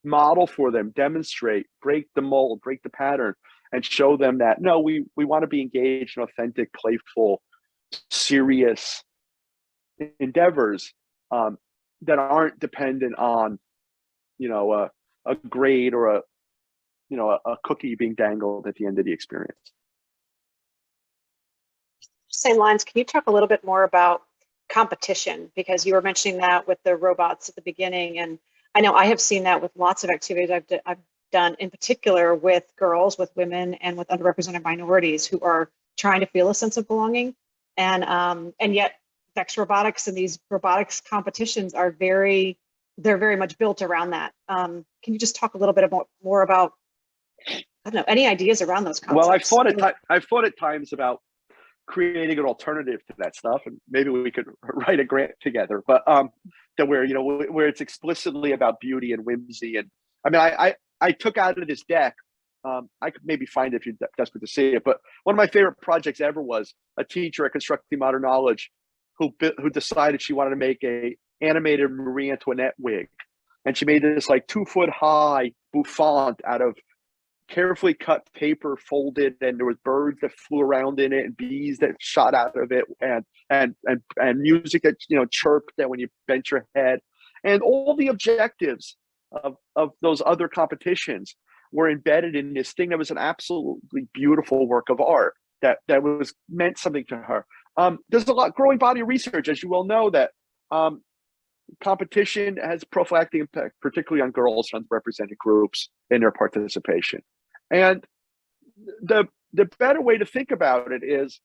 model for them, demonstrate, break the mold, break the pattern, and show them that, no, we want to be engaged in authentic, playful, serious endeavors that aren't dependent on, you know, a grade or a cookie being dangled at the end of the experience. Same lines, can you talk a little bit more about competition? Because you were mentioning that with the robots at the beginning, and I know I have seen that with lots of activities I've done, in particular with girls, with women, and with underrepresented minorities who are trying to feel a sense of belonging. And yet Vex Robotics and these robotics competitions are very much built around that. Can you just talk a little bit more about, I don't know, any ideas around those concepts? Well, I've thought at times about creating an alternative to that stuff, and maybe we could write a grant together, but that where it's explicitly about beauty and whimsy. And I mean, I took out of this deck, I could maybe find it if you're desperate to see it, but one of my favorite projects ever was a teacher at Constructing Modern Knowledge who decided she wanted to make a animated Marie Antoinette wig. And she made this like 2-foot high bouffant out of carefully cut paper, folded, and there was birds that flew around in it and bees that shot out of it, and music that, you know, chirped that when you bent your head. And all the objectives of those other competitions were embedded in this thing that was an absolutely beautiful work of art that was meant something to her. There's a growing body of research, as you well know, that competition has prophylactic impact, particularly on girls and underrepresented groups in their participation. And the better way to think about it is,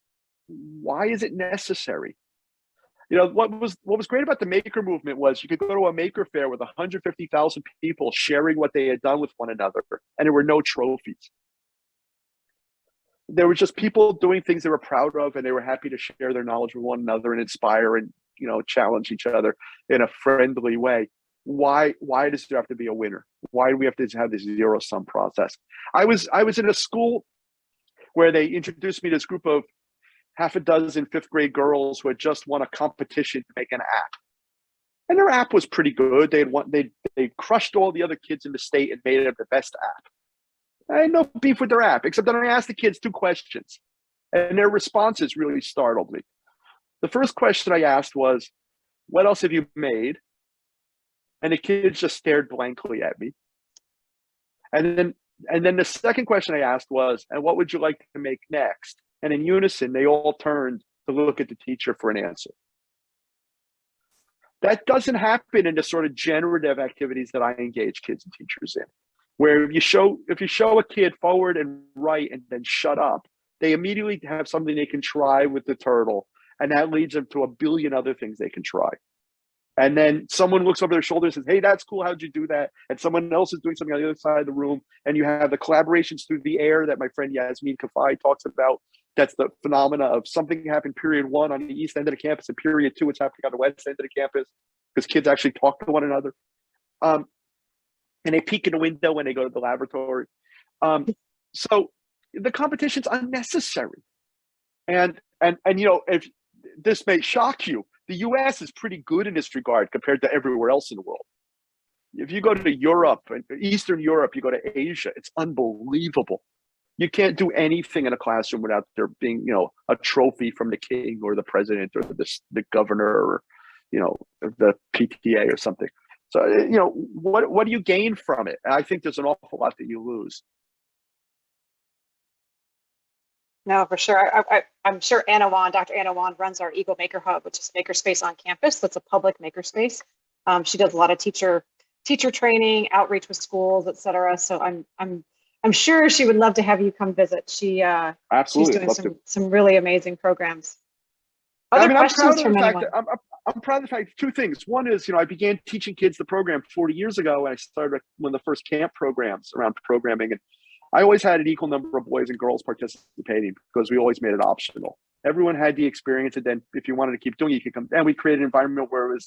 why is it necessary? You know, what was great about the maker movement was you could go to a maker fair with 150,000 people sharing what they had done with one another, and there were no trophies. There were just people doing things they were proud of, and they were happy to share their knowledge with one another and inspire and challenge each other in a friendly way. Why does there have to be a winner? Why do we have to have this zero-sum process? I was in a school where they introduced me to this group of half a dozen fifth grade girls who had just won a competition to make an app. And their app was pretty good. They crushed all the other kids in the state and made it the best app. I had no beef with their app, except that I asked the kids 2 questions, and their responses really startled me. The first question I asked was, "What else have you made?" And the kids just stared blankly at me. And then the second question I asked was, "And what would you like to make next?" And in unison, they all turned to look at the teacher for an answer. That doesn't happen in the sort of generative activities that I engage kids and teachers in, where if you show a kid forward and right and then shut up, they immediately have something they can try with the turtle, and that leads them to a billion other things they can try. And then someone looks over their shoulder and says, "Hey, that's cool. How'd you do that?" And someone else is doing something on the other side of the room. And you have the collaborations through the air that my friend Yasmin Kafai talks about. That's the phenomena of something happened period 1 on the east end of the campus, and period 2, it's happening on the west end of the campus, because kids actually talk to one another. And they peek in the window when they go to the laboratory. So the competition's unnecessary. And if this may shock you, the US is pretty good in this regard compared to everywhere else in the world. If you go to Europe, Eastern Europe, you go to Asia, it's unbelievable. You can't do anything in a classroom without there being, a trophy from the king or the president or the governor or, the PTA or something. So, what do you gain from it? I think there's an awful lot that you lose. No, for sure. I'm sure Dr. Anna Wan runs our Eagle Maker Hub, which is makerspace on campus. That's a public makerspace. She does a lot of teacher training, outreach with schools, et cetera. So I'm sure she would love to have you come visit. Absolutely, she's doing some really amazing programs. I'm proud Questions of from the fact anyone? that I'm proud of the fact 2 things. One is, I began teaching kids the program 40 years ago, and I started one of the first camp programs around programming. And I always had an equal number of boys and girls participating because we always made it optional. Everyone had the experience, and then if you wanted to keep doing it, you could come. And we created an environment where it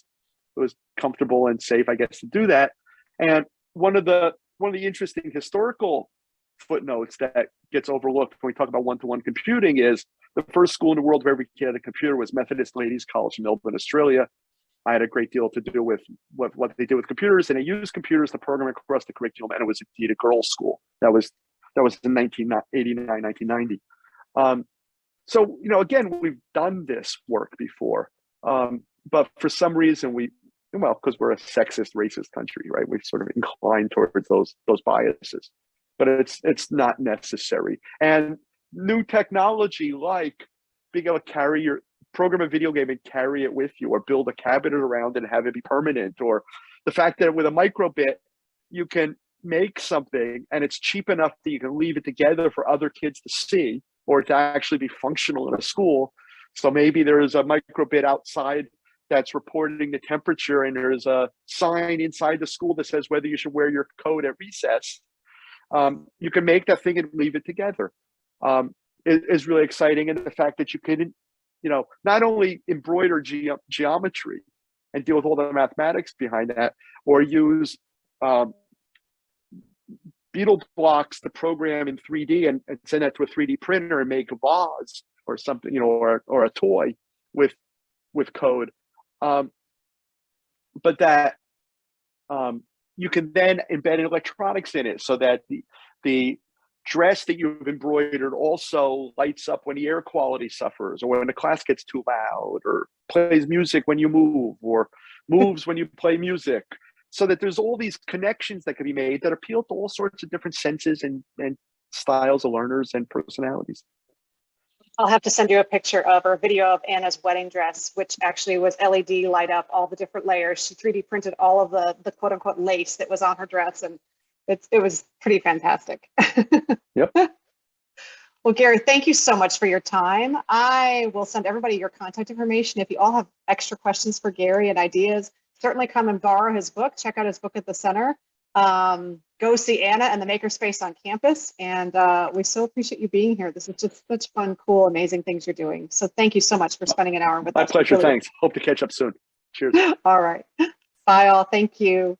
was comfortable and safe, I guess, to do that. And one of the interesting historical footnotes that gets overlooked when we talk about one-to-one computing is the first school in the world where every kid had a computer was Methodist Ladies College in Melbourne, Australia. I had a great deal to do with what they did with computers, and they used computers to program across the curriculum, and it was indeed a girls' school. That was in 1989, 1990. So, again, we've done this work before, but for some reason because we're a sexist, racist country, right? We've sort of inclined towards those biases, but it's not necessary. And new technology like being able to program a video game and carry it with you, or build a cabinet around it and have it be permanent, or the fact that with a microbit you can make something and it's cheap enough that you can leave it together for other kids to see, or to actually be functional in a school. So maybe there's a microbit outside that's reporting the temperature, and there's a sign inside the school that says whether you should wear your coat at recess. You can make that thing and leave it together. It is really exciting. And the fact that you can, not only embroider geometry and deal with all the mathematics behind that, or use beetle blocks to program in 3D and send that to a 3D printer and make a vase or something, or a toy with code. But that you can then embed electronics in it, so that the dress that you've embroidered also lights up when the air quality suffers, or when the class gets too loud, or plays music when you move, or moves when you play music. So that there's all these connections that can be made that appeal to all sorts of different senses and styles of learners and personalities. I'll have to send you a picture or a video of Anna's wedding dress, which actually was LED light up, all the different layers. She 3D printed all of the quote unquote lace that was on her dress, and it was pretty fantastic. Yep. Well, Gary, thank you so much for your time. I will send everybody your contact information. If you all have extra questions for Gary and ideas, certainly come and borrow his book. Check out his book at the center. go see Anna and the Makerspace on campus. And we so appreciate you being here. This is just such fun, cool, amazing things you're doing. So thank you so much for spending an hour with My us. pleasure. Really. Thanks. Hope to catch up soon. Cheers. All right. Bye all. Thank you.